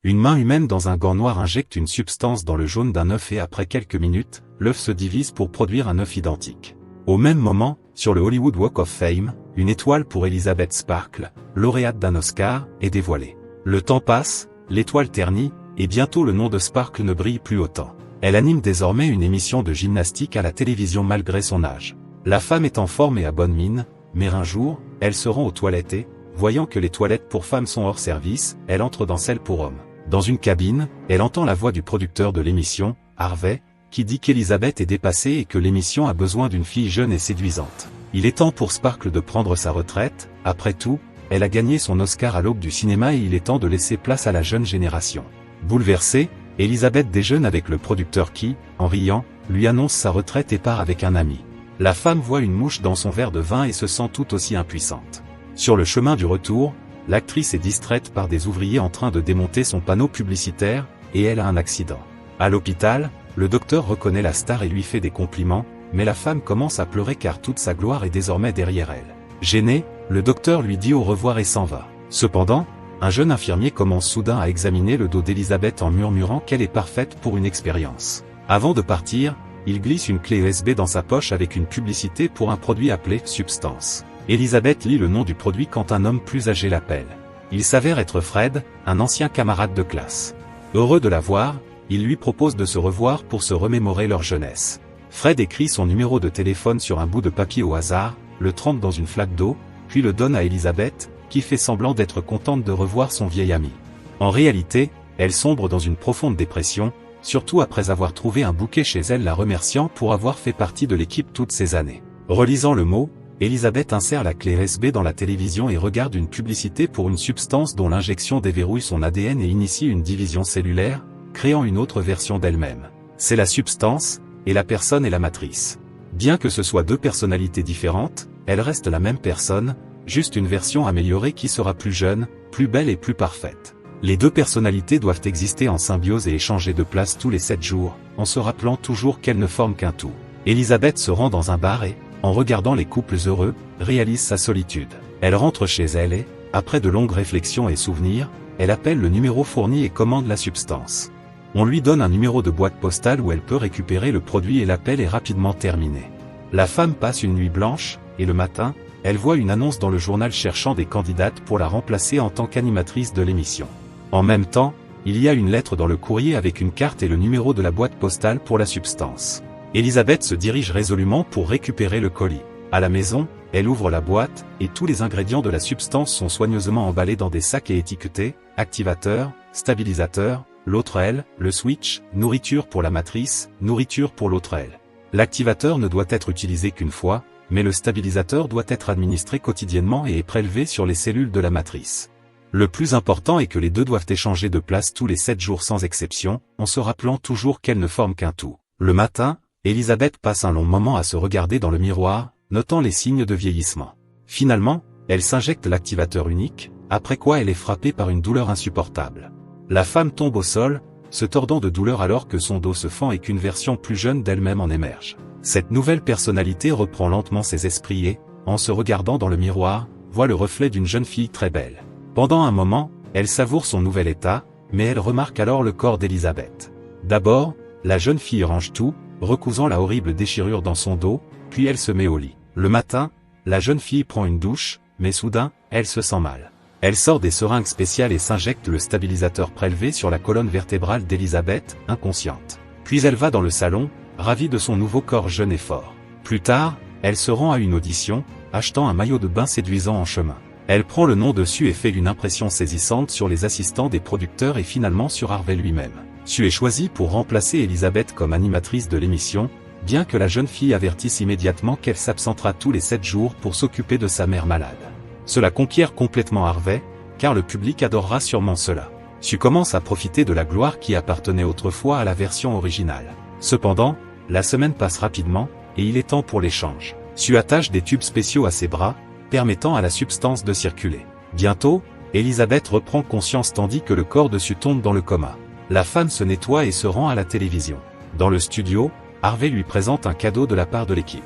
Une main humaine dans un gant noir injecte une substance dans le jaune d'un œuf et après quelques minutes, l'œuf se divise pour produire un œuf identique. Au même moment, sur le Hollywood Walk of Fame, une étoile pour Elizabeth Sparkle, lauréate d'un Oscar, est dévoilée. Le temps passe, l'étoile ternit, et bientôt le nom de Sparkle ne brille plus autant. Elle anime désormais une émission de gymnastique à la télévision malgré son âge. La femme est en forme et à bonne mine, mais un jour, elle se rend aux toilettes et, voyant que les toilettes pour femmes sont hors service, elle entre dans celles pour hommes. Dans une cabine, elle entend la voix du producteur de l'émission, Harvey, qui dit qu'Elizabeth est dépassée et que l'émission a besoin d'une fille jeune et séduisante. Il est temps pour Sparkle de prendre sa retraite, après tout, elle a gagné son Oscar à l'aube du cinéma et il est temps de laisser place à la jeune génération. Bouleversée, Elizabeth déjeune avec le producteur qui, en riant, lui annonce sa retraite et part avec un ami. La femme voit une mouche dans son verre de vin et se sent tout aussi impuissante. Sur le chemin du retour, l'actrice est distraite par des ouvriers en train de démonter son panneau publicitaire, et elle a un accident. À l'hôpital, le docteur reconnaît la star et lui fait des compliments, mais la femme commence à pleurer car toute sa gloire est désormais derrière elle. Gêné, le docteur lui dit au revoir et s'en va. Cependant, un jeune infirmier commence soudain à examiner le dos d'Elizabeth en murmurant qu'elle est parfaite pour une expérience. Avant de partir, il glisse une clé USB dans sa poche avec une publicité pour un produit appelé « Substance ». Elizabeth lit le nom du produit quand un homme plus âgé l'appelle. Il s'avère être Fred, un ancien camarade de classe. Heureux de la voir, il lui propose de se revoir pour se remémorer leur jeunesse. Fred écrit son numéro de téléphone sur un bout de papier au hasard, le trempe dans une flaque d'eau, puis le donne à Elizabeth, qui fait semblant d'être contente de revoir son vieil ami. En réalité, elle sombre dans une profonde dépression, surtout après avoir trouvé un bouquet chez elle la remerciant pour avoir fait partie de l'équipe toutes ces années. Relisant le mot, Elizabeth insère la clé USB dans la télévision et regarde une publicité pour une substance dont l'injection déverrouille son ADN et initie une division cellulaire, créant une autre version d'elle-même. C'est la substance, et la personne est la matrice. Bien que ce soit deux personnalités différentes, elle reste la même personne, juste une version améliorée qui sera plus jeune, plus belle et plus parfaite. Les deux personnalités doivent exister en symbiose et échanger de place tous les 7 jours, en se rappelant toujours qu'elles ne forment qu'un tout. Elizabeth se rend dans un bar et, en regardant les couples heureux, réalise sa solitude. Elle rentre chez elle et, après de longues réflexions et souvenirs, elle appelle le numéro fourni et commande la substance. On lui donne un numéro de boîte postale où elle peut récupérer le produit et l'appel est rapidement terminé. La femme passe une nuit blanche, et le matin, elle voit une annonce dans le journal cherchant des candidates pour la remplacer en tant qu'animatrice de l'émission. En même temps, il y a une lettre dans le courrier avec une carte et le numéro de la boîte postale pour la substance. Elizabeth se dirige résolument pour récupérer le colis. À la maison, elle ouvre la boîte, et tous les ingrédients de la substance sont soigneusement emballés dans des sacs et étiquetés, activateur, stabilisateur, l'autre aile, le switch, nourriture pour la matrice, nourriture pour l'autre aile. L'activateur ne doit être utilisé qu'une fois, mais le stabilisateur doit être administré quotidiennement et est prélevé sur les cellules de la matrice. Le plus important est que les deux doivent échanger de place tous les 7 jours sans exception, en se rappelant toujours qu'elles ne forment qu'un tout. Le matin, Elizabeth passe un long moment à se regarder dans le miroir, notant les signes de vieillissement. Finalement, elle s'injecte l'activateur unique, après quoi elle est frappée par une douleur insupportable. La femme tombe au sol, se tordant de douleur alors que son dos se fend et qu'une version plus jeune d'elle-même en émerge. Cette nouvelle personnalité reprend lentement ses esprits et, en se regardant dans le miroir, voit le reflet d'une jeune fille très belle. Pendant un moment, elle savoure son nouvel état, mais elle remarque alors le corps d'Elizabeth. D'abord, la jeune fille range tout, recousant la horrible déchirure dans son dos, puis elle se met au lit. Le matin, la jeune fille prend une douche, mais soudain, elle se sent mal. Elle sort des seringues spéciales et s'injecte le stabilisateur prélevé sur la colonne vertébrale d'Elizabeth, inconsciente. Puis elle va dans le salon, ravie de son nouveau corps jeune et fort. Plus tard, elle se rend à une audition, achetant un maillot de bain séduisant en chemin. Elle prend le nom dessus et fait une impression saisissante sur les assistants des producteurs et finalement sur Harvey lui-même. Sue est choisie pour remplacer Elizabeth comme animatrice de l'émission, bien que la jeune fille avertisse immédiatement qu'elle s'absentera tous les 7 jours pour s'occuper de sa mère malade. Cela conquiert complètement Harvey, car le public adorera sûrement cela. Sue commence à profiter de la gloire qui appartenait autrefois à la version originale. Cependant, la semaine passe rapidement, et il est temps pour l'échange. Sue attache des tubes spéciaux à ses bras, permettant à la substance de circuler. Bientôt, Elizabeth reprend conscience tandis que le corps de Sue tombe dans le coma. La femme se nettoie et se rend à la télévision. Dans le studio, Harvey lui présente un cadeau de la part de l'équipe.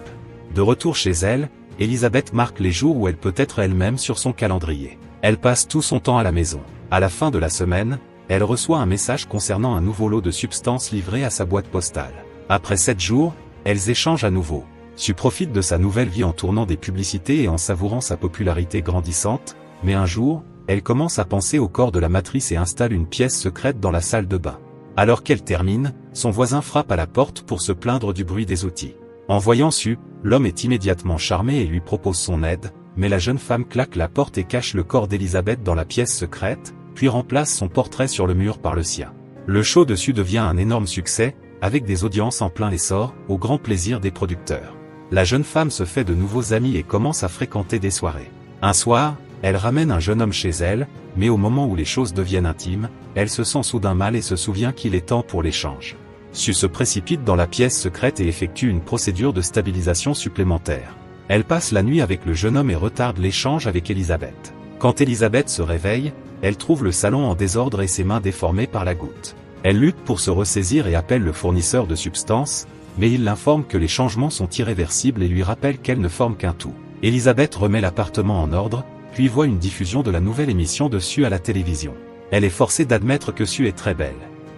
De retour chez elle, Elizabeth marque les jours où elle peut être elle-même sur son calendrier. Elle passe tout son temps à la maison. À la fin de la semaine, elle reçoit un message concernant un nouveau lot de substances livré à sa boîte postale. Après 7 jours, elles échangent à nouveau. Sue profite de sa nouvelle vie en tournant des publicités et en savourant sa popularité grandissante, mais un jour, elle commence à penser au corps de la matrice et installe une pièce secrète dans la salle de bain. Alors qu'elle termine, son voisin frappe à la porte pour se plaindre du bruit des outils. En voyant Sue, l'homme est immédiatement charmé et lui propose son aide, mais la jeune femme claque la porte et cache le corps d'Elizabeth dans la pièce secrète, puis remplace son portrait sur le mur par le sien. Le show de Sue devient un énorme succès, avec des audiences en plein essor, au grand plaisir des producteurs. La jeune femme se fait de nouveaux amis et commence à fréquenter des soirées. Un soir, elle ramène un jeune homme chez elle, mais au moment où les choses deviennent intimes, elle se sent soudain mal et se souvient qu'il est temps pour l'échange. Sue se précipite dans la pièce secrète et effectue une procédure de stabilisation supplémentaire. Elle passe la nuit avec le jeune homme et retarde l'échange avec Elizabeth. Quand Elizabeth se réveille, elle trouve le salon en désordre et ses mains déformées par la goutte. Elle lutte pour se ressaisir et appelle le fournisseur de substances, mais il l'informe que les changements sont irréversibles et lui rappelle qu'elle ne forme qu'un tout. Elizabeth remet l'appartement en ordre, puis voit une diffusion de la nouvelle émission de Sue à la télévision. Elle est forcée d'admettre que Sue est très belle.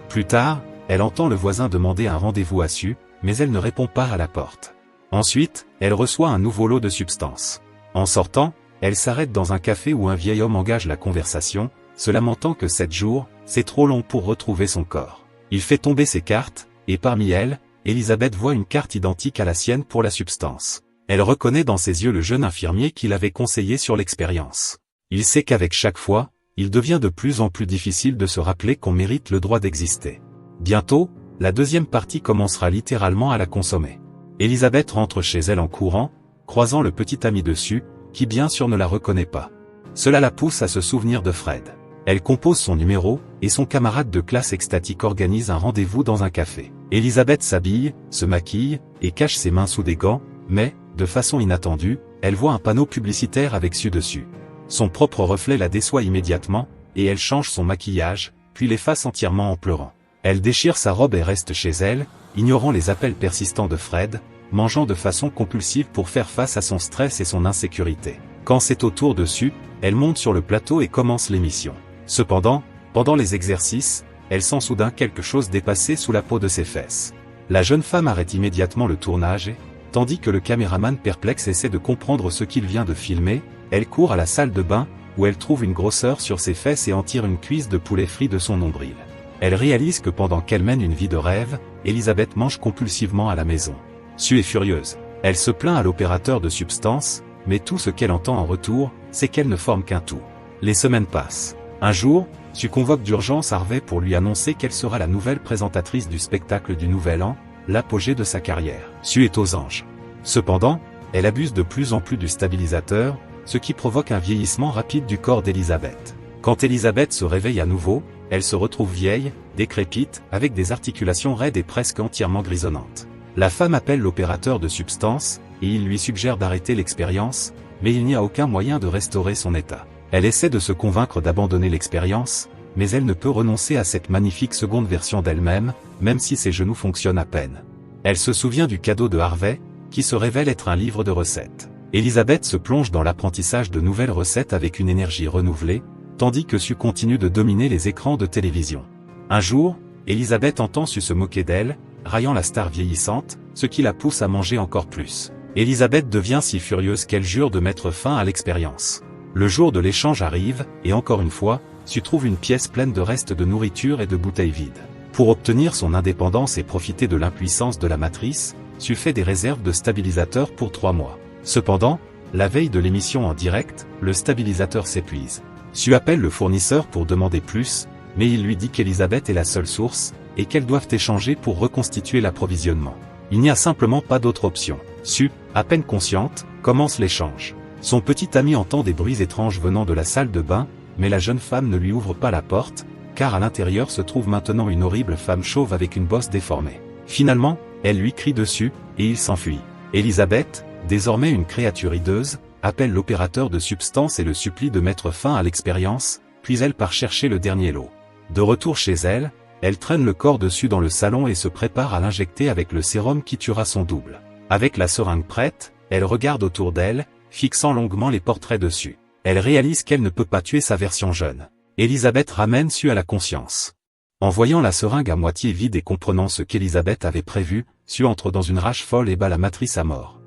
Plus tard, elle entend le voisin demander un rendez-vous à Sue, mais elle ne répond pas à la porte. Ensuite, elle reçoit un nouveau lot de substances. En sortant, elle s'arrête dans un café où un vieil homme engage la conversation, se lamentant que 7 jours, c'est trop long pour retrouver son corps. Il fait tomber ses cartes, et parmi elles, Elizabeth voit une carte identique à la sienne pour la substance. Elle reconnaît dans ses yeux le jeune infirmier qui l'avait conseillé sur l'expérience. Il sait qu'avec chaque fois, il devient de plus en plus difficile de se rappeler qu'on mérite le droit d'exister. Bientôt, la deuxième partie commencera littéralement à la consommer. Elizabeth rentre chez elle en courant, croisant le petit ami de Sue, qui bien sûr ne la reconnaît pas. Cela la pousse à se souvenir de Fred. Elle compose son numéro, et son camarade de classe extatique organise un rendez-vous dans un café. Elizabeth s'habille, se maquille, et cache ses mains sous des gants, mais, de façon inattendue, elle voit un panneau publicitaire avec Sue dessus. Son propre reflet la déçoit immédiatement, et elle change son maquillage, puis l'efface entièrement en pleurant. Elle déchire sa robe et reste chez elle, ignorant les appels persistants de Fred, mangeant de façon compulsive pour faire face à son stress et son insécurité. Quand c'est au tour de Sue, elle monte sur le plateau et commence l'émission. Cependant, pendant les exercices, elle sent soudain quelque chose dépasser sous la peau de ses fesses. La jeune femme arrête immédiatement le tournage et, tandis que le caméraman perplexe essaie de comprendre ce qu'il vient de filmer, elle court à la salle de bain, où elle trouve une grosseur sur ses fesses et en tire une cuisse de poulet frit de son nombril. Elle réalise que pendant qu'elle mène une vie de rêve, Elizabeth mange compulsivement à la maison. Sue est furieuse. Elle se plaint à l'opérateur de substances, mais tout ce qu'elle entend en retour, c'est qu'elle ne forme qu'un tout. Les semaines passent. Un jour, Sue convoque d'urgence Harvey pour lui annoncer qu'elle sera la nouvelle présentatrice du spectacle du Nouvel An, l'apogée de sa carrière. Sue est aux anges. Cependant, elle abuse de plus en plus du stabilisateur, ce qui provoque un vieillissement rapide du corps d'Elizabeth. Quand Elizabeth se réveille à nouveau, elle se retrouve vieille, décrépite, avec des articulations raides et presque entièrement grisonnantes. La femme appelle l'opérateur de substances, et il lui suggère d'arrêter l'expérience, mais il n'y a aucun moyen de restaurer son état. Elle essaie de se convaincre d'abandonner l'expérience, mais elle ne peut renoncer à cette magnifique seconde version d'elle-même, même si ses genoux fonctionnent à peine. Elle se souvient du cadeau de Harvey, qui se révèle être un livre de recettes. Elizabeth se plonge dans l'apprentissage de nouvelles recettes avec une énergie renouvelée, tandis que Sue continue de dominer les écrans de télévision. Un jour, Elizabeth entend Sue se moquer d'elle, raillant la star vieillissante, ce qui la pousse à manger encore plus. Elizabeth devient si furieuse qu'elle jure de mettre fin à l'expérience. Le jour de l'échange arrive, et encore une fois, Sue trouve une pièce pleine de restes de nourriture et de bouteilles vides. Pour obtenir son indépendance et profiter de l'impuissance de la matrice, Sue fait des réserves de stabilisateur pour 3 mois. Cependant, la veille de l'émission en direct, le stabilisateur s'épuise. Sue appelle le fournisseur pour demander plus, mais il lui dit qu'Elizabeth est la seule source, et qu'elles doivent échanger pour reconstituer l'approvisionnement. Il n'y a simplement pas d'autre option. Sue, à peine consciente, commence l'échange. Son petit ami entend des bruits étranges venant de la salle de bain, mais la jeune femme ne lui ouvre pas la porte, car à l'intérieur se trouve maintenant une horrible femme chauve avec une bosse déformée. Finalement, elle lui crie dessus, et il s'enfuit. Elizabeth, désormais une créature hideuse, appelle l'opérateur de substances et le supplie de mettre fin à l'expérience, puis elle part chercher le dernier lot. De retour chez elle, elle traîne le corps de Sue dans le salon et se prépare à l'injecter avec le sérum qui tuera son double. Avec la seringue prête, elle regarde autour d'elle, fixant longuement les portraits de Sue. Elle réalise qu'elle ne peut pas tuer sa version jeune. Elisabeth ramène Sue à la conscience. En voyant la seringue à moitié vide et comprenant ce qu'Elisabeth avait prévu, Sue entre dans une rage folle et bat la matrice à mort.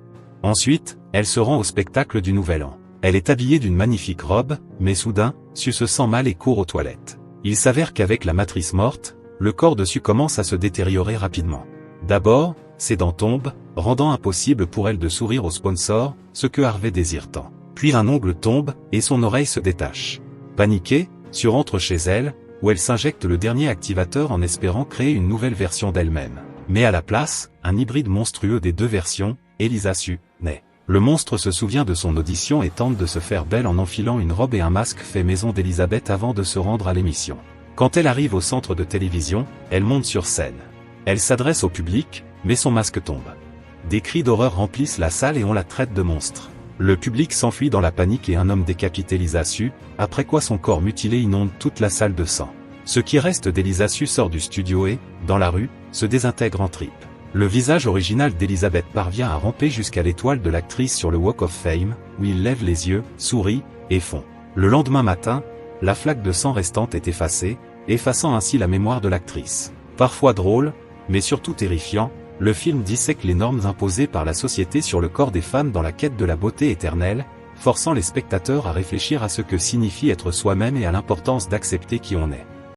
Ensuite, elle se rend au spectacle du Nouvel An. Elle est habillée d'une magnifique robe, mais soudain, Sue se sent mal et court aux toilettes. Il s'avère qu'avec la matrice morte, le corps de Sue commence à se détériorer rapidement. D'abord, ses dents tombent, rendant impossible pour elle de sourire au sponsor, ce que Harvey désire tant. Puis un ongle tombe, et son oreille se détache. Paniquée, Sue rentre chez elle, où elle s'injecte le dernier activateur en espérant créer une nouvelle version d'elle-même. Mais à la place, un hybride monstrueux des deux versions, Elisa Sue, naît. Le monstre se souvient de son audition et tente de se faire belle en enfilant une robe et un masque fait maison d'Elisabeth avant de se rendre à l'émission. Quand elle arrive au centre de télévision, elle monte sur scène. Elle s'adresse au public, mais son masque tombe. Des cris d'horreur remplissent la salle et on la traite de monstre. Le public s'enfuit dans la panique et un homme décapite Elisa Sue, après quoi son corps mutilé inonde toute la salle de sang. Ce qui reste d'Elisa Sue sort du studio et, dans la rue, se désintègre en tripes. Le visage original d'Elisabeth parvient à ramper jusqu'à l'étoile de l'actrice sur le Walk of Fame, où il lève les yeux, sourit, et fond. Le lendemain matin, la flaque de sang restante est effacée, effaçant ainsi la mémoire de l'actrice. Parfois drôle, mais surtout terrifiant, le film dissèque les normes imposées par la société sur le corps des femmes dans la quête de la beauté éternelle, forçant les spectateurs à réfléchir à ce que signifie être soi-même et à l'importance d'accepter qui on est.